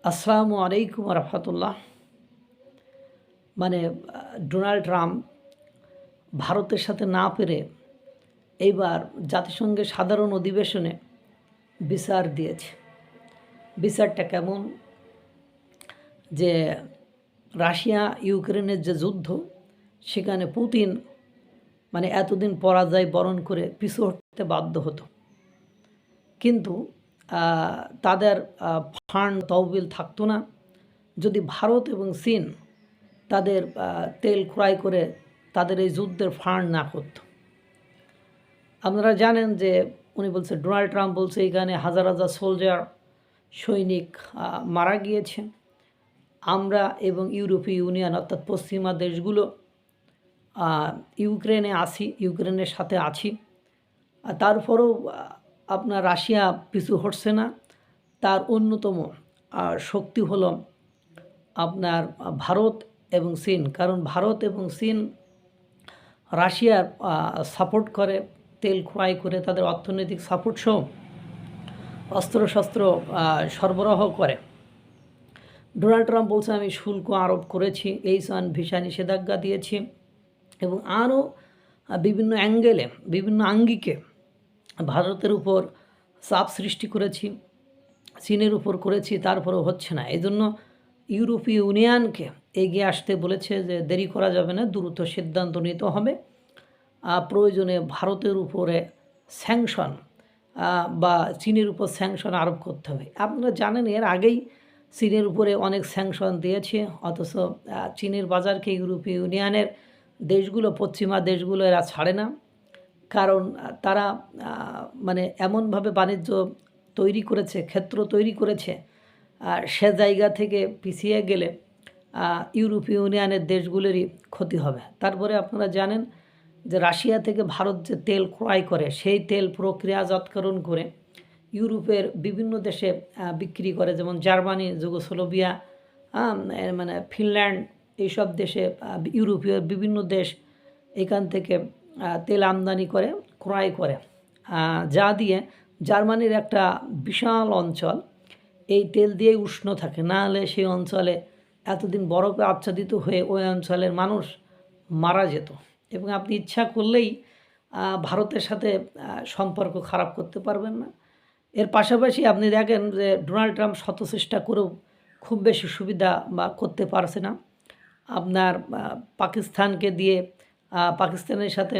আসসালামু আলাইকুম রহমতুল্লাহ। মানে ডোনাল্ড ট্রাম্প ভারতের সাথে না পেরে এইবার জাতিসংঘের সাধারণ অধিবেশনে বিচার দিয়েছে। বিচারটা কেমন? যে রাশিয়া ইউক্রেনের যে যুদ্ধ, সেখানে পুতিন এতদিন পরাজয় বরণ করে পিছু হটতে বাধ্য হতো, কিন্তু তাদের ফান্ড তহবিল থাকতো না যদি ভারত এবং চীন তাদের তেল ক্রয় করে তাদের এই যুদ্ধের ফান্ড না করত। আপনারা জানেন যে উনি বলছে, ডোনাল্ড ট্রাম্প বলছে এখানে হাজার হাজার সোলজার সৈনিক মারা গিয়েছে। আমরা এবং ইউরোপীয় ইউনিয়ন অর্থাৎ পশ্চিমা দেশগুলো ইউক্রেনের সাথে আছি। তারপরেও আপনার রাশিয়া পিছু হটছে না। তার অন্যতম শক্তি হলো আপনার ভারত এবং চীন, কারণ ভারত এবং চীন রাশিয়ার সাপোর্ট করে, তেল ক্রয় করে, তাদের অর্থনৈতিক সাপোর্ট সহ অস্ত্রশস্ত্র সরবরাহ করে। ডোনাল্ড ট্রাম্প বলছে আমি শুল্ক আরোপ করেছি, H1 ভিসা নিষেধাজ্ঞা দিয়েছি এবং আরও বিভিন্ন অ্যাঙ্গেলে বিভিন্ন আঙ্গিকে ভারতের উপর চাপ সৃষ্টি করেছি, চীনের উপর করেছি, তারপরেও হচ্ছে না। এই জন্য ইউরোপীয় ইউনিয়নকে এগিয়ে আসতে বলেছে যে দেরি করা যাবে না, দ্রুত সিদ্ধান্ত নিতে হবে। প্রয়োজনে ভারতের উপরে স্যাংশন বা চীনের উপর স্যাংশন আরোপ করতে হবে। আপনারা জানেন এর আগেই চীনের উপরে অনেক স্যাংশন দিয়েছে, অথচ চীনের বাজারকে ইউরোপীয় ইউনিয়নের দেশগুলো, পশ্চিমা দেশগুলো এরা ছাড়ে না। কারণ তারা এমনভাবে বাণিজ্য তৈরি করেছে, ক্ষেত্র তৈরি করেছে, সে জায়গা থেকে পিছিয়ে গেলে ইউরোপীয় ইউনিয়নের দেশগুলোরই ক্ষতি হবে। তারপরে আপনারা জানেন যে রাশিয়া থেকে ভারত যে তেল ক্রয় করে, সেই তেল প্রক্রিয়াজাতকরণ করে ইউরোপের বিভিন্ন দেশে বিক্রি করে, যেমন জার্মানি, যুগোস্লোভিয়া, ফিনল্যান্ড, এইসব দেশে ইউরোপীয় বিভিন্ন দেশ এখান থেকে তেল আমদানি করে, ক্রয় করে, যা দিয়ে জার্মানির একটা বিশাল অঞ্চল এই তেল দিয়ে উষ্ণ থাকে। না হলে সেই অঞ্চলে এতদিন বরফে আচ্ছাদিত হয়ে ওই অঞ্চলের মানুষ মারা যেত। এবং আপনি ইচ্ছা করলেই ভারতের সাথে সম্পর্ক খারাপ করতে পারবেন না। এর পাশাপাশি আপনি দেখেন যে ডোনাল্ড ট্রাম্প শত চেষ্টা করেও খুব বেশি সুবিধা বা করতে পারছে না। আপনার পাকিস্তানকে দিয়ে, পাকিস্তানের সাথে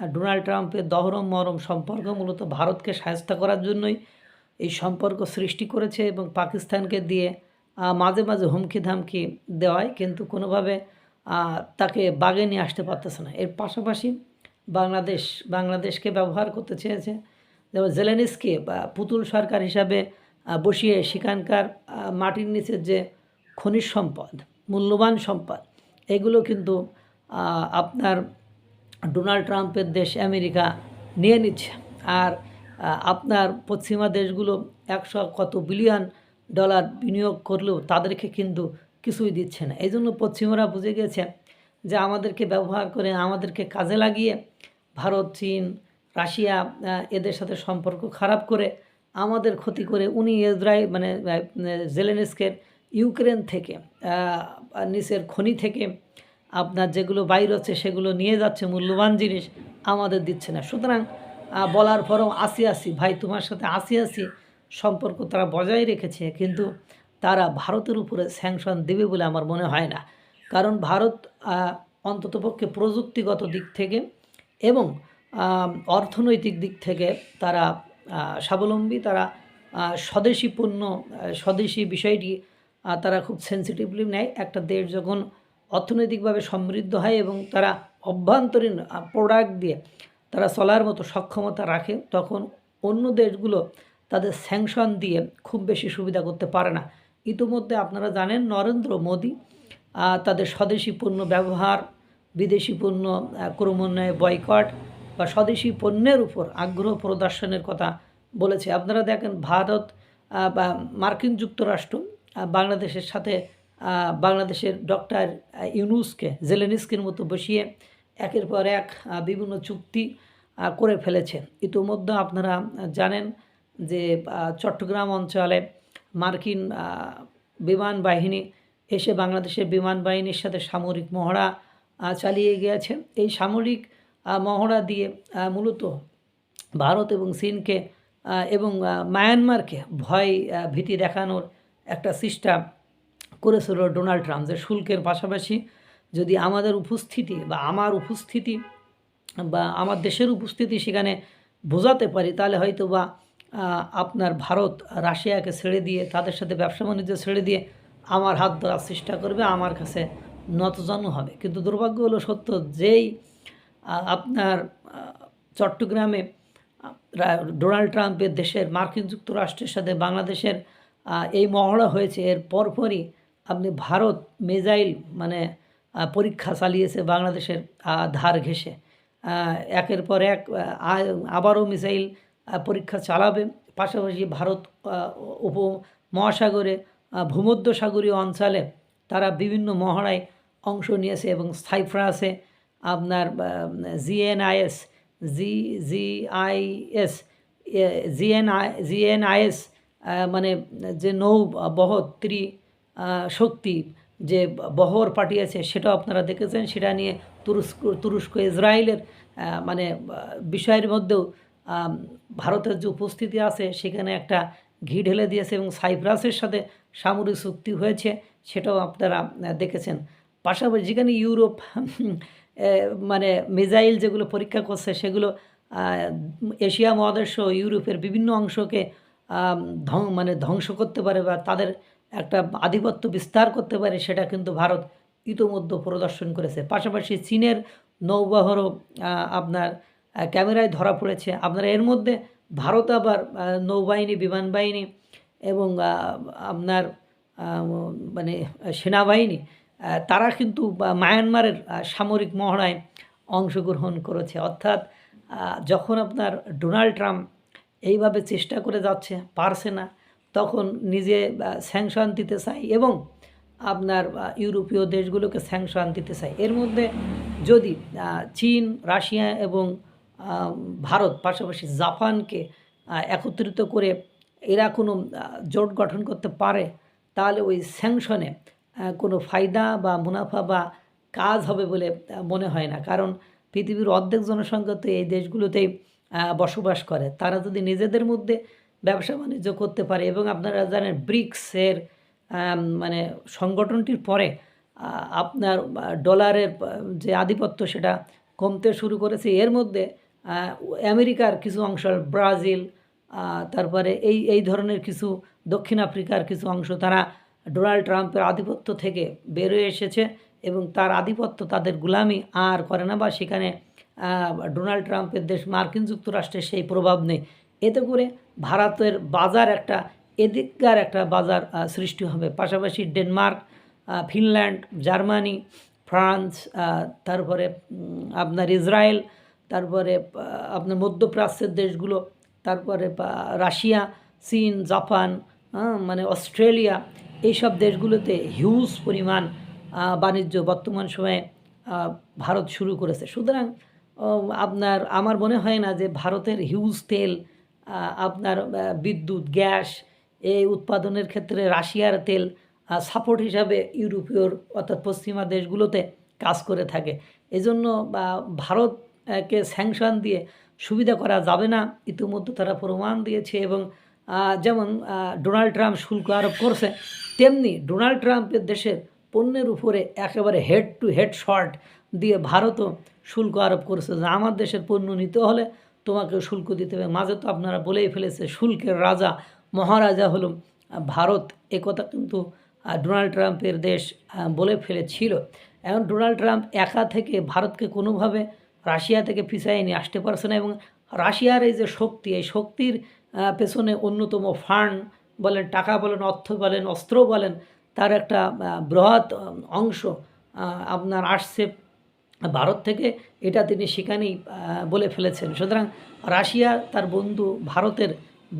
ডোনাল্ড ট্রাম্পের দহরম মহরম সম্পর্ক মূলত ভারতকে সাহায্য করার জন্যই এই সম্পর্ক সৃষ্টি করেছে, এবং পাকিস্তানকে দিয়ে মাঝে মাঝে হুমকি ধামকি দেওয়ায় কিন্তু কোনোভাবে তাকে বাগে নিয়ে আসতে পারতেছে না। এর পাশাপাশি বাংলাদেশকে ব্যবহার করতে চেয়েছে, যেমন জেলেনস্কি পুতুল সরকার হিসাবে বসিয়ে সেখানকার মাটির নিচের যে খনিজ সম্পদ, মূল্যবান সম্পদ, এগুলো কিন্তু আপনার ডোনাল্ড ট্রাম্পের দেশ আমেরিকা নিয়ে নিচ্ছে। আর আপনার পশ্চিমা দেশগুলো 100 কত বিলিয়ন ডলার বিনিয়োগ করলেও তাদেরকে কিন্তু কিছুই দিচ্ছে না। এই জন্য পশ্চিমারা বুঝে গেছে যে আমাদেরকে ব্যবহার করে, আমাদেরকে কাজে লাগিয়ে ভারত, চীন, রাশিয়া এদের সাথে সম্পর্ক খারাপ করে আমাদের ক্ষতি করে উনি জেলেনস্কির ইউক্রেন থেকে নিচের খনি থেকে আপনার যেগুলো বাইর হচ্ছে সেগুলো নিয়ে যাচ্ছে, মূল্যবান জিনিস আমাদের দিচ্ছে না। সুতরাং বলার পরও আসি ভাই, তোমার সাথে আসি সম্পর্ক তারা বজায় রেখেছে, কিন্তু তারা ভারতের উপরে স্যাংশন দেবে বলে আমার মনে হয় না। কারণ ভারত অন্ততপক্ষে প্রযুক্তিগত দিক থেকে এবং অর্থনৈতিক দিক থেকে তারা স্বাবলম্বী। তারা স্বদেশি পণ্য, স্বদেশি বিষয়টি তারা খুব সেন্সিটিভলি নেয়। একটা দেশ যখন অর্থনৈতিকভাবে সমৃদ্ধ হয় এবং তারা অভ্যন্তরীণ প্রোডাক্ট দিয়ে তারা চলার মতো সক্ষমতা রাখে, তখন অন্য দেশগুলো তাদের স্যাংশন দিয়ে খুব বেশি সুবিধা করতে পারে না। ইতিমধ্যে আপনারা জানেন নরেন্দ্র মোদী তাদের স্বদেশি পণ্য ব্যবহার, বিদেশি পণ্য ক্রমান্বয়ে বয়কট বা স্বদেশি পণ্যের উপর আগ্রহ প্রদর্শনের কথা বলেছে। আপনারা দেখেন ভারত বা মার্কিন যুক্তরাষ্ট্র বাংলাদেশের সাথে বাংলাদেশের ডক্টর ইউনূসকে জেলেনস্কির মতো বসিয়ে একের পর এক বিভিন্ন চুক্তি করে ফেলেছে। ইতিমধ্যে আপনারা জানেন যে চট্টগ্রাম অঞ্চলে মার্কিন বিমান বাহিনী এসে বাংলাদেশের বিমান বাহিনীর সাথে সামরিক মহড়া চালিয়ে গিয়েছে। এই সামরিক মহড়া দিয়ে মূলত ভারত এবং চীনকে এবং মায়ানমারকে ভয় ভীতি দেখানোর একটা চেষ্টা করেছিল ডোনাল্ড ট্রাম্প, যে শুল্কের পাশাপাশি যদি আমাদের উপস্থিতি বা আমার উপস্থিতি বা আমার দেশের উপস্থিতি সেখানে বোঝাতে পারি, তাহলে হয়তো বা আপনার ভারত রাশিয়াকে ছেড়ে দিয়ে, তাদের সাথে ব্যবসা বাণিজ্য ছেড়ে দিয়ে আমার হাত ধরার চেষ্টা করবে, আমার কাছে নতজানু হবে। কিন্তু দুর্ভাগ্য হলো সত্য, যেই আপনার চট্টগ্রামে ডোনাল্ড ট্রাম্পের দেশের মার্কিন যুক্তরাষ্ট্রের সাথে বাংলাদেশের এই মহড়া হয়েছে, এর পরপরই আপনি ভারত মিসাইল মানে পরীক্ষা চালিয়েছে বাংলাদেশের ধার ঘেঁষে। একের পর এক আবারও মিসাইল পরীক্ষা চালাবে। পাশাপাশি ভারত উপমহাসাগরে ভূমধ্যসাগরীয় অঞ্চলে তারা বিভিন্ন মহড়ায় অংশ নিয়েছে এবং সাইপ্রাসে আপনার জিএনআইএস মানে যে বহর শক্তি যে বহর পাঠিয়েছে, সেটাও আপনারা দেখেছেন। সেটা নিয়ে তুরস্ক ইসরায়েলের মানে বিষয়ের মধ্যেও ভারতের যে উপস্থিতি আছে সেখানে একটা ঘি ঢেলে দিয়েছে এবং সাইপ্রাসের সাথে সামরিক চুক্তি হয়েছে, সেটাও আপনারা দেখেছেন। পাশাপাশি যেখানে ইউরোপ মানে মিসাইল যেগুলো পরীক্ষা করছে, সেগুলো এশিয়া মহাদেশ ইউরোপের বিভিন্ন অংশকে মানে ধ্বংস করতে পারে বা তাদের একটা আধিপত্য বিস্তার করতে পারে, সেটা কিন্তু ভারত ইতোমধ্যে প্রদর্শন করেছে। পাশাপাশি চীনের নৌবহরও আপনার ক্যামেরায় ধরা পড়েছে। আপনার এর মধ্যে ভারত আবার নৌবাহিনী, বিমান বাহিনী এবং আপনার মানে সেনাবাহিনী তারা কিন্তু মায়ানমারের সামরিক মহড়ায় অংশগ্রহণ করেছে। অর্থাৎ যখন আপনার ডোনাল্ড ট্রাম্প এইভাবে চেষ্টা করে যাচ্ছে, পারছে না, তখন নিজে স্যাংশন দিতে চাই এবং আপনার ইউরোপীয় দেশগুলোকে স্যাংশন দিতে চাই। এর মধ্যে যদি চীন, রাশিয়া এবং ভারত পাশাপাশি জাপানকে একত্রিত করে এরা কোনো জোট গঠন করতে পারে, তাহলে ওই স্যাংশনে কোনো ফায়দা বা মুনাফা বা কাজ হবে বলে মনে হয় না। কারণ পৃথিবীর অর্ধেক জনসংখ্যা তো এই দেশগুলোতেই বসবাস করে। তারা যদি নিজেদের মধ্যে ব্যবসা বাণিজ্য করতে পারে এবং আপনারা জানেন ব্রিক্সের মানে সংগঠনটির পরে আপনার ডলারের যে আধিপত্য সেটা কমতে শুরু করেছে। এর মধ্যে আমেরিকার কিছু অংশ, ব্রাজিল, তারপরে এই ধরনের কিছু দক্ষিণ আফ্রিকার কিছু অংশ, তারা ডোনাল্ড ট্রাম্পের আধিপত্য থেকে বেরোয় এসেছে এবং তার আধিপত্য, তাদের গোলামি আর করে না, বা সেখানে ডোনাল্ড ট্রাম্পের দেশ মার্কিন যুক্তরাষ্ট্রের সেই প্রভাব নেই। এতে করে ভারতের বাজার একটা এদিককার একটা বাজার সৃষ্টি হবে। পাশাপাশি ডেনমার্ক, ফিনল্যান্ড, জার্মানি, ফ্রান্স, তারপরে আপনার ইসরায়েল, তারপরে আপনার মধ্যপ্রাচ্যের দেশগুলো, তারপরে রাশিয়া, চীন, জাপান, মানে অস্ট্রেলিয়া, এইসব দেশগুলোতে হিউজ পরিমাণ বাণিজ্য বর্তমান সময়ে ভারত শুরু করেছে। সুতরাং আমার মনে হয় না যে ভারতের হিউজ তেল, আপনার বিদ্যুৎ, গ্যাস এই উৎপাদনের ক্ষেত্রে রাশিয়ার তেল সাপোর্ট হিসাবে ইউরোপীয় অর্থাৎ পশ্চিমা দেশগুলোতে কাজ করে থাকে। এজন্য ভারতকে স্যাংশন দিয়ে সুবিধা করা যাবে না, ইতিমধ্যে তারা প্রমাণ দিয়েছে। এবং যেমন ডোনাল্ড ট্রাম্প শুল্ক আরোপ করছে, তেমনি ডোনাল্ড ট্রাম্পের দেশের পণ্যের উপরে একেবারে হেড টু হেড শর্ট দিয়ে ভারতও শুল্ক আরোপ করেছে, যে আমার দেশের পণ্য নিতে হলে তোমাকে শুল্ক দিতে হবে। মাঝে তো আপনারা বলেই ফেলেছে শুল্কের রাজা মহারাজা হলো ভারত, একথা কিন্তু ডোনাল্ড ট্রাম্পের দেশ বলে ফেলেছিল। এখন ডোনাল্ড ট্রাম্প একা থেকে ভারতকে কোনোভাবে রাশিয়া থেকে পিছাইয়ে নিয়ে আসতে পারছে না এবং রাশিয়ার এই যে শক্তি, এই শক্তির পেছনে অন্যতম ফান্ড বলেন, টাকা বলেন, অর্থ বলেন, অস্ত্র বলেন, তার একটা বৃহৎ অংশ আপনার আসছে ভারত থেকে, এটা তিনি সেখানেই বলে ফেলেছেন। সুতরাং রাশিয়া তার বন্ধু ভারতের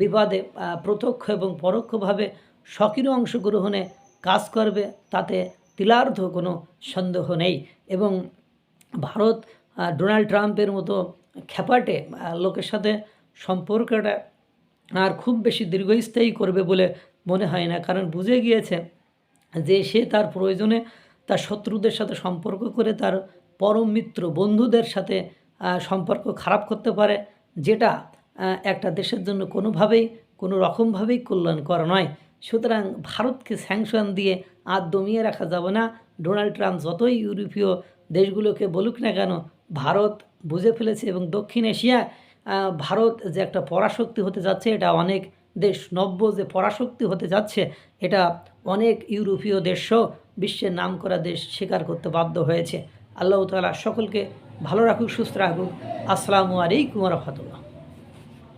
বিবাদে প্রত্যক্ষ এবং পরোক্ষভাবে সক্রিয় অংশগ্রহণে কাজ করবে, তাতে তিলার্ধ কোনো সন্দেহ নেই। এবং ভারত ডোনাল্ড ট্রাম্পের মতো খ্যাপাটে লোকের সাথে সম্পর্কটা আর খুব বেশি দীর্ঘস্থায়ী করবে বলে মনে হয় না, কারণ বুঝে গিয়েছে যে সে তার প্রয়োজনে তার শত্রুদের সাথে সম্পর্ক করে তার পরম মিত্র বন্ধুদের সাথে সম্পর্ক খারাপ করতে পারে, যেটা একটা দেশের জন্য কোনো রকমভাবেই কল্যাণকর নয়। সুতরাং ভারতকে স্যাংশন দিয়ে আর দমিয়ে রাখা যাবে না। ডোনাল্ড ট্রাম্প যতই ইউরোপীয় দেশগুলোকে বলুক না কেন, ভারত বুঝে ফেলেছে এবং দক্ষিণ এশিয়া ভারত যে একটা পরাশক্তি হতে যাচ্ছে, এটা অনেক দেশ নব্য যে পরাশক্তি হতে যাচ্ছে, এটা অনেক ইউরোপীয় দেশও বিশ্বের নামকরা দেশ স্বীকার করতে বাধ্য হয়েছে। আল্লাহ তাআলা সকলকে ভালো রাখুক, সুস্থ রাখুক। আসসালামু আলাইকুম ওয়া রাহমাতুল্লাহ।